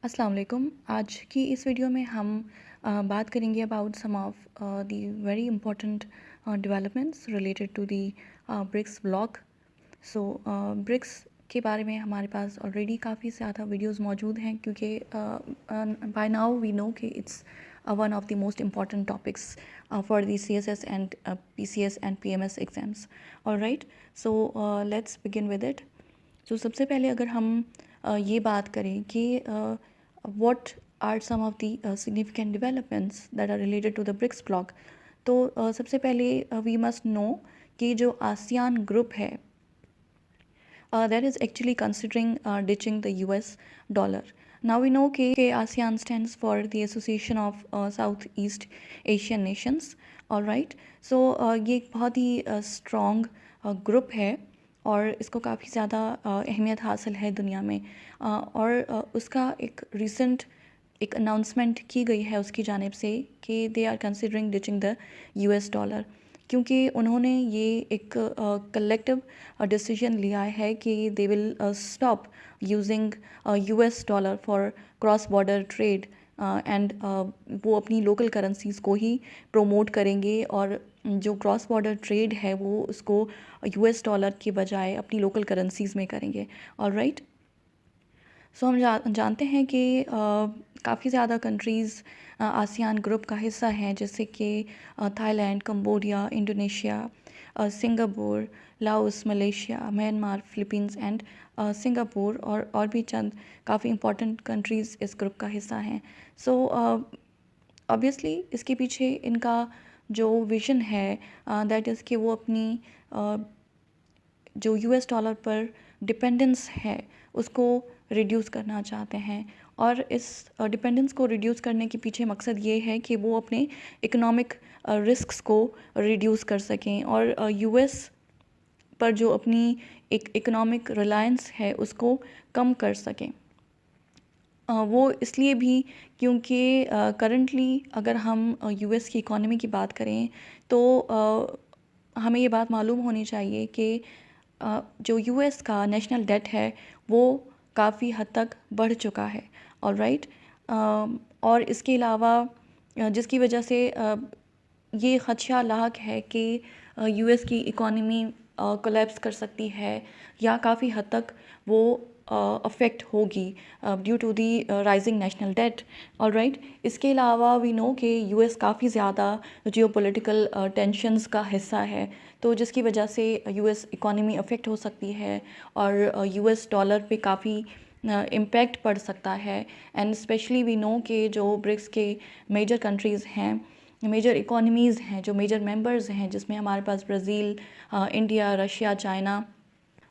अस्सलाम वालेकुम। आज की इस वीडियो में हम बात करेंगे about some of the very important developments related to the BRICS bloc. So BRICS के बारे में हमारे पास ऑलरेडी काफ़ी ज़्यादा वीडियोस मौजूद हैं क्योंकि बाय नाउ वी नो कि it's one of the most important topics for the CSS and PCS and PMS exams. Alright, so let's begin with it. तो सबसे पहले अगर हम ये बात करें कि what are some of the significant developments that are related to the BRICS bloc, तो सबसे पहले we must know कि जो आसियान ग्रुप है that is actually considering ditching the US dollar. Now we know कि ASEAN stands for the Association of Southeast Asian Nations. All right, so ये एक बहुत ही strong ग्रुप है और इसको काफ़ी ज़्यादा अहमियत हासिल है दुनिया में। और उसका एक रिसेंट एक अनाउंसमेंट की गई है उसकी जानिब से कि they are considering ditching the US dollar, क्योंकि उन्होंने ये एक कलेक्टिव डिसीजन लिया है कि they will stop using US dollar for cross border trade and वो अपनी लोकल करेंसीज़ को ही प्रोमोट करेंगे और जो क्रॉस बॉर्डर ट्रेड है वो उसको US डॉलर के बजाय अपनी लोकल करेंसीज़ में करेंगे। ऑलराइट, सो हम जानते हैं कि काफ़ी ज़्यादा कंट्रीज़ आसियान ग्रुप का हिस्सा हैं, जैसे कि Thailand, Cambodia, Indonesia, Singapore, Laos, Malaysia, Myanmar, Philippines and Singapore और भी चंद काफ़ी इम्पोर्टेंट कंट्रीज़ इस ग्रुप का हिस्सा हैं। सो ऑब्वियसली इसके पीछे इनका जो विज़न है दैट इज़ कि वो अपनी जो US डॉलर पर डिपेंडेंस है उसको रिड्यूस करना चाहते हैं। और इस डिपेंडेंस को रिड्यूस करने के पीछे मकसद ये है कि वो अपने इकोनॉमिक रिस्क्स को रिड्यूस कर सकें और US पर जो अपनी एक इकोनॉमिक रिलायंस है उसको कम कर सकें। वो इसलिए भी क्योंकि करंटली अगर हम US की इकोनॉमी की बात करें तो हमें ये बात मालूम होनी चाहिए कि जो US का नेशनल डेट है वो काफ़ी हद तक बढ़ चुका है। ऑलराइट, और इसके अलावा जिसकी वजह से ये खदशा लाक है कि US की इकोनॉमी कोलैप्स कर सकती है या काफ़ी हद तक वो अफेक्ट होगी due to the rising national debt. Alright, इसके अलावा वी नो कि US काफ़ी ज़्यादा जियोपॉलिटिकल टेंशंस का हिस्सा है, तो जिसकी वजह से US इकोनॉमी अफेक्ट हो सकती है और US डॉलर पे काफ़ी इम्पैक्ट पड़ सकता है। एंड स्पेशली वी नो कि जो ब्रिक्स के मेजर कंट्रीज़ हैं, मेजर इकोनॉमीज़ हैं, जो मेजर मेंबर्स हैं, जिसमें हमारे पास ब्राज़ील, इंडिया, रशिया, चाइना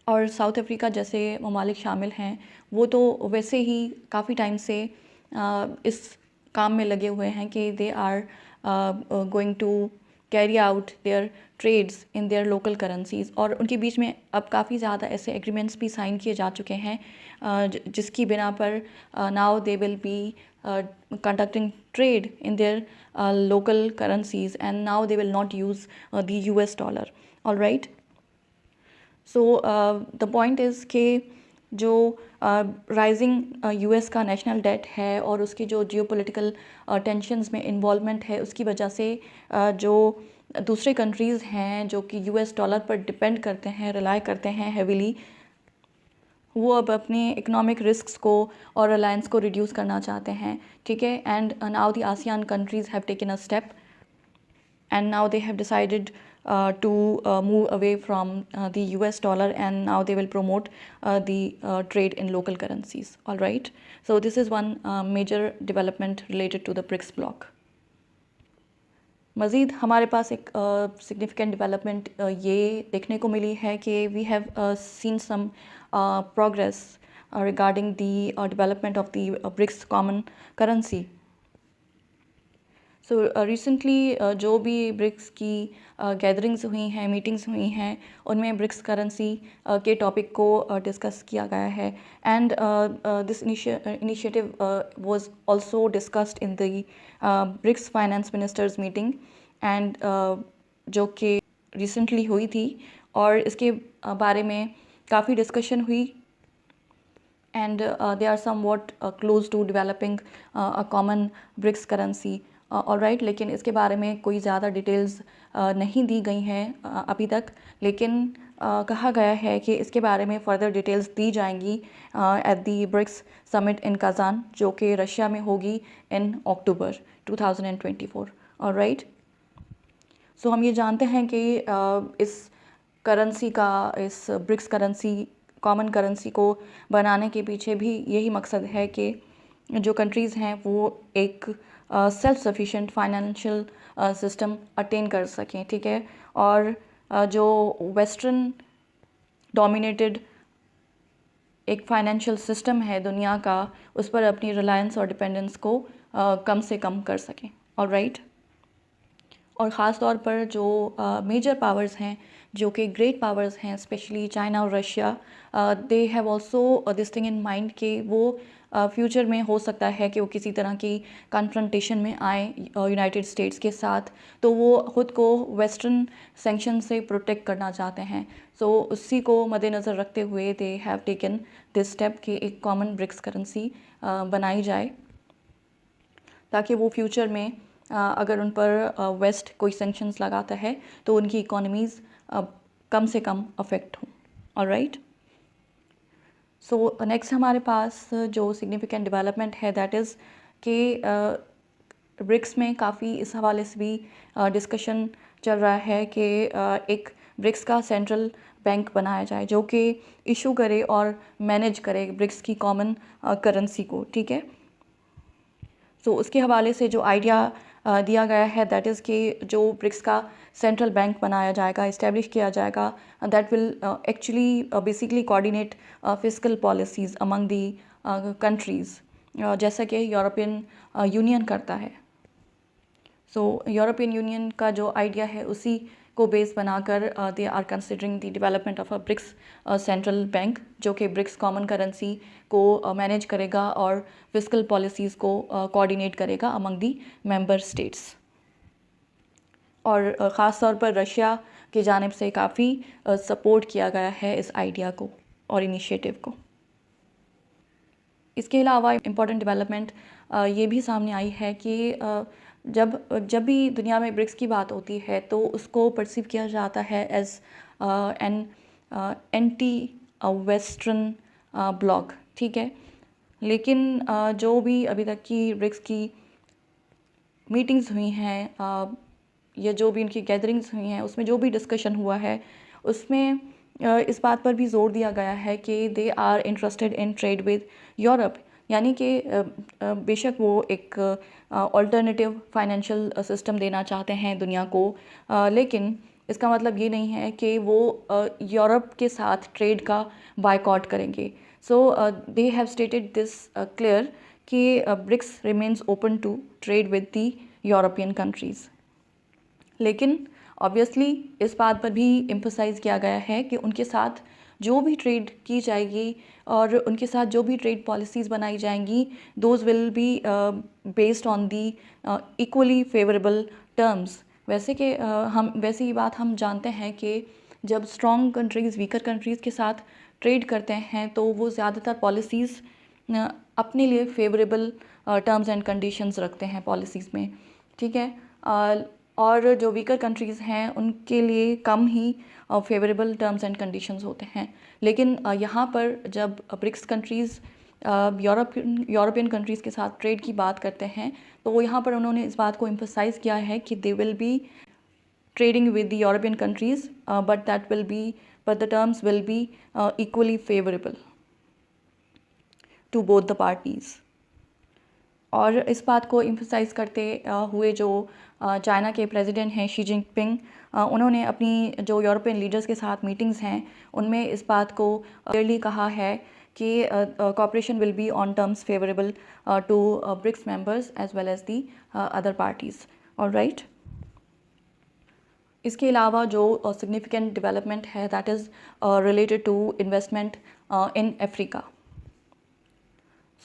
और साउथ अफ्रीका जैसे ममालिक शामिल हैं, वो तो वैसे ही काफ़ी टाइम से इस काम में लगे हुए हैं कि they are going to carry out their trades in their local currencies. और उनके बीच में अब काफ़ी ज़्यादा ऐसे एग्रीमेंट्स भी साइन किए जा चुके हैं जिसकी बिना पर now they will B conducting trade in their local currencies, and now they will not use the US dollar. All right, so the point is कि जो राइजिंग US का नेशनल डेट है और उसकी जो जियोपॉलिटिकल टेंशंस में involvement है उसकी वजह से जो दूसरे कंट्रीज़ हैं जो कि US डॉलर पर डिपेंड करते हैं, रिलाई करते हैं हेविली, वो अब अपने इकोनॉमिक रिस्क्स को और रिलायंस को रिड्यूस करना चाहते हैं। ठीक है, and now the ASEAN countries have taken a step and now they have decided to move away from the US dollar, and now they will promote the trade in local currencies. All right, so this is one major development related to the BRICS bloc. मज़ीद हमारे पास एक significant development ये देखने को मिली है कि we have seen some progress regarding the development of the BRICS common currency. So recently जो भी ब्रिक्स की गैदरिंग्स हुई हैं, मीटिंग्स हुई हैं, उनमें ब्रिक्स करेंसी के टॉपिक को डिस्कस किया गया है। And this initiative was also discussed in the BRICS finance ministers meeting and जो कि रिसेंटली हुई थी, और इसके बारे में काफ़ी डिस्कशन हुई and they are somewhat close to developing a common BRICS currency. Alright, लेकिन इसके बारे में कोई ज़्यादा डिटेल्स नहीं दी गई हैं अभी तक, लेकिन कहा गया है कि इसके बारे में फ़र्दर डिटेल्स दी जाएंगी at the BRICS summit in Kazan, जो कि रशिया में होगी इन अक्टूबर 2024। ऑलराइट, सो हम ये जानते हैं कि इस करेंसी का, इस ब्रिक्स करेंसी, कॉमन करेंसी को बनाने के पीछे भी यही मकसद है कि जो कंट्रीज़ हैं वो एक self sufficient financial system attain कर सकें, ठीक है। और जो वेस्टर्न डोमिनेटेड एक फाइनेंशियल सिस्टम है दुनिया का, उस पर अपनी रिलायंस और डिपेंडेंस को कम से कम कर सकें। ऑलराइट, और ख़ास तौर पर जो मेजर पावर्स हैं, जो कि ग्रेट पावर्स हैं, स्पेशली चाइना और Russia, they have also this thing in mind कि वो फ्यूचर में हो सकता है कि वो किसी तरह की कन्फ्रंटेशन में आए यूनाइटेड स्टेट्स के साथ, तो वो ख़ुद को वेस्टर्न सैंक्शन से प्रोटेक्ट करना चाहते हैं। सो उसी को मद्देनज़र रखते हुए they have taken this step कि एक कॉमन ब्रिक्स करेंसी बनाई जाए, ताकि वो फ्यूचर में अगर उन पर वेस्ट कोई सैंक्शंस लगाता है तो उनकी इकोनॉमीज़ कम से कम अफेक्ट हों। ऑलराइट, सो नेक्स्ट हमारे पास जो सिग्निफिकेंट डेवलपमेंट है दैट इज़ कि ब्रिक्स में काफ़ी इस हवाले से भी डिस्कशन चल रहा है कि एक ब्रिक्स का सेंट्रल बैंक बनाया जाए जो कि इशू करे और मैनेज करे ब्रिक्स की कॉमन करेंसी को, ठीक है। सो उसके हवाले से जो आइडिया दिया गया है दैट इज़ कि जो ब्रिक्स का सेंट्रल बैंक बनाया जाएगा, इस्टेब्लिश किया जाएगा, that will actually basically coordinate fiscal policies among the countries, जैसा कि यूरोपियन यूनियन करता है। सो यूरोपियन यूनियन का जो आइडिया है उसी को बेस बनाकर they are considering the development of a BRICS central bank, जो कि ब्रिक्स कॉमन करेंसी को मैनेज करेगा और फिस्कल पॉलिसीज़ को कोऑर्डिनेट करेगा अमंग दी मेंबर स्टेट्स। और ख़ास तौर पर रशिया की जानिब से काफ़ी सपोर्ट किया गया है इस आइडिया को और इनिशिएटिव को। इसके अलावा इम्पॉर्टेंट डेवलपमेंट ये भी सामने आई है कि जब भी दुनिया में ब्रिक्स की बात होती है तो उसको परसीव किया जाता है as an anti western bloc, ठीक है। लेकिन जो भी अभी तक की ब्रिक्स की मीटिंग्स हुई हैं या जो भी इनकी गैदरिंग्स हुई हैं, उसमें जो भी डिस्कशन हुआ है उसमें इस बात पर भी जोर दिया गया है कि they are interested in trade with Europe, यानी कि बेशक वो एक अल्टरनेटिव फाइनेंशियल सिस्टम देना चाहते हैं दुनिया को, लेकिन इसका मतलब ये नहीं है कि वो यूरोप के साथ ट्रेड का बायकॉट करेंगे। So they have stated this clear कि BRICS remains open to trade with the European countries. लेकिन ऑब्वियसली इस बात पर भी एम्फसाइज़ किया गया है कि उनके साथ जो भी ट्रेड की जाएगी और उनके साथ जो भी ट्रेड पॉलिसीज़ बनाई जाएंगी, those will be based on the equally favourable terms. वैसे कि वैसे ही बात हम जानते हैं कि जब स्ट्रॉन्ग कंट्रीज़ वीकर कंट्रीज़ के साथ ट्रेड करते हैं तो वो ज़्यादातर पॉलिसीज़ अपने लिए फेवरेबल टर्म्स एंड कंडीशंस रखते हैं पॉलिसीज़ में, ठीक है। और जो वीकर कंट्रीज़ हैं उनके लिए कम ही फेवरेबल टर्म्स एंड कंडीशंस होते हैं। लेकिन यहाँ पर जब ब्रिक्स कंट्रीज़ यूरोपियन कंट्रीज़ के साथ ट्रेड की बात करते हैं तो यहाँ पर उन्होंने इस बात को एम्फसाइज़ किया है कि they will be trading with the European countries but the terms will be equally favourable to both the parties. और इस बात को एम्फसाइज़ करते हुए जो चाइना के प्रेसिडेंट हैं शी जिनपिंग, उन्होंने अपनी जो यूरोपियन लीडर्स के साथ मीटिंग्स हैं उनमें इस बात को क्लियरली कहा है कि cooperation will be on terms favourable to BRICS members as well as the other parties. Alright, इसके अलावा जो सिग्निफिकेंट डेवलपमेंट है that is related to investment in Africa.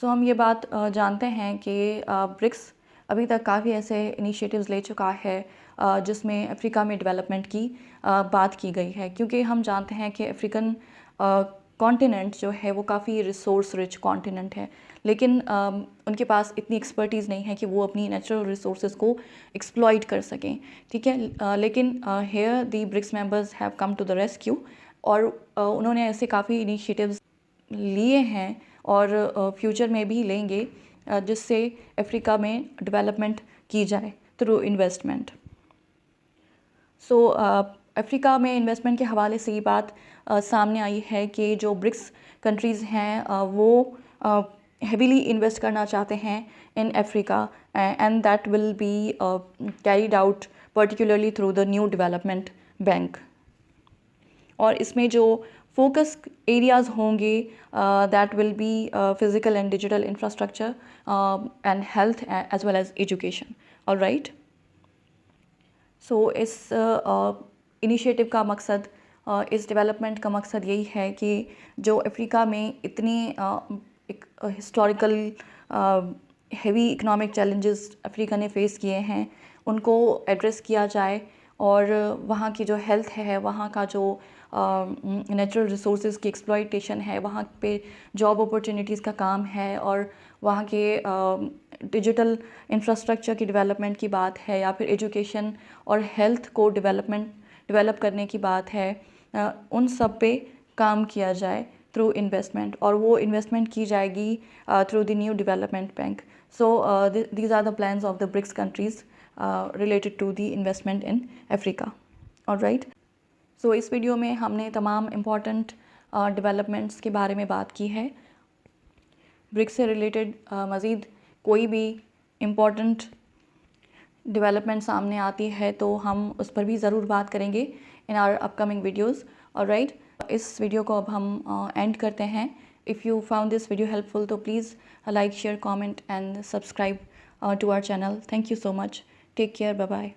So हम ये बात जानते हैं कि ब्रिक्स अभी तक काफ़ी ऐसे इनिशिएटिव्स ले चुका है जिसमें अफ्रीका में डेवलपमेंट की बात की गई है, क्योंकि हम जानते हैं कि अफ्रीकन कॉन्टिनेंट जो है वो काफ़ी रिसोर्स रिच कॉन्टिनेंट है, लेकिन उनके पास इतनी एक्सपर्टीज़ नहीं है कि वो अपनी नेचुरल रिसोर्सेज को एक्सप्लॉइट कर सकें, ठीक है। लेकिन here the BRICS members have come to the rescue, और उन्होंने ऐसे काफ़ी इनिशिएटिव्स लिए हैं और फ्यूचर में भी लेंगे, जिससे अफ्रीका में डेवलपमेंट की जाए थ्रू इन्वेस्टमेंट। सो अफ्रीका में इन्वेस्टमेंट के हवाले से ये बात सामने आई है कि जो ब्रिक्स कंट्रीज़ हैं वो हेविली इन्वेस्ट करना चाहते हैं in Africa, and that will be carried out particularly through the New Development Bank. और इसमें जो फोकस एरियाज़ होंगे that will be physical and digital infrastructure and health as well as education. Alright, so इस initiative का मकसद, इस development का मकसद यही है कि जो अफ्रीका में इतनी एक historical heavy economic challenges Africa ने फेस किए हैं उनको एड्रेस किया जाए, और वहाँ की जो हेल्थ है, वहाँ का जो नेचुरल रिसोर्सेज की एक्सप्लॉइटेशन है, वहाँ पे जॉब अपॉर्चुनिटीज़ का काम है, और वहाँ के डिजिटल इंफ्रास्ट्रक्चर की डेवलपमेंट की बात है, या फिर एजुकेशन और हेल्थ को डेवलप करने की बात है, उन सब पे काम किया जाए थ्रू इन्वेस्टमेंट, और वो इन्वेस्टमेंट की जाएगी through the New Development Bank. So these are the plans of the BRICS countries related to the investment in Africa. Alright, so इस वीडियो में हमने तमाम इम्पॉर्टेंट डेवलपमेंट्स के बारे में बात की है। ब्रिक्स से रिलेटेड मज़ीद कोई भी इम्पॉर्टेंट डेवलपमेंट सामने आती है तो हम उस पर भी ज़रूर बात करेंगे in our upcoming videos. Alright, इस वीडियो को अब हम एंड करते हैं। If you found this video helpful तो please like, share, comment and subscribe to our channel. Thank you so much. Take care, bye bye.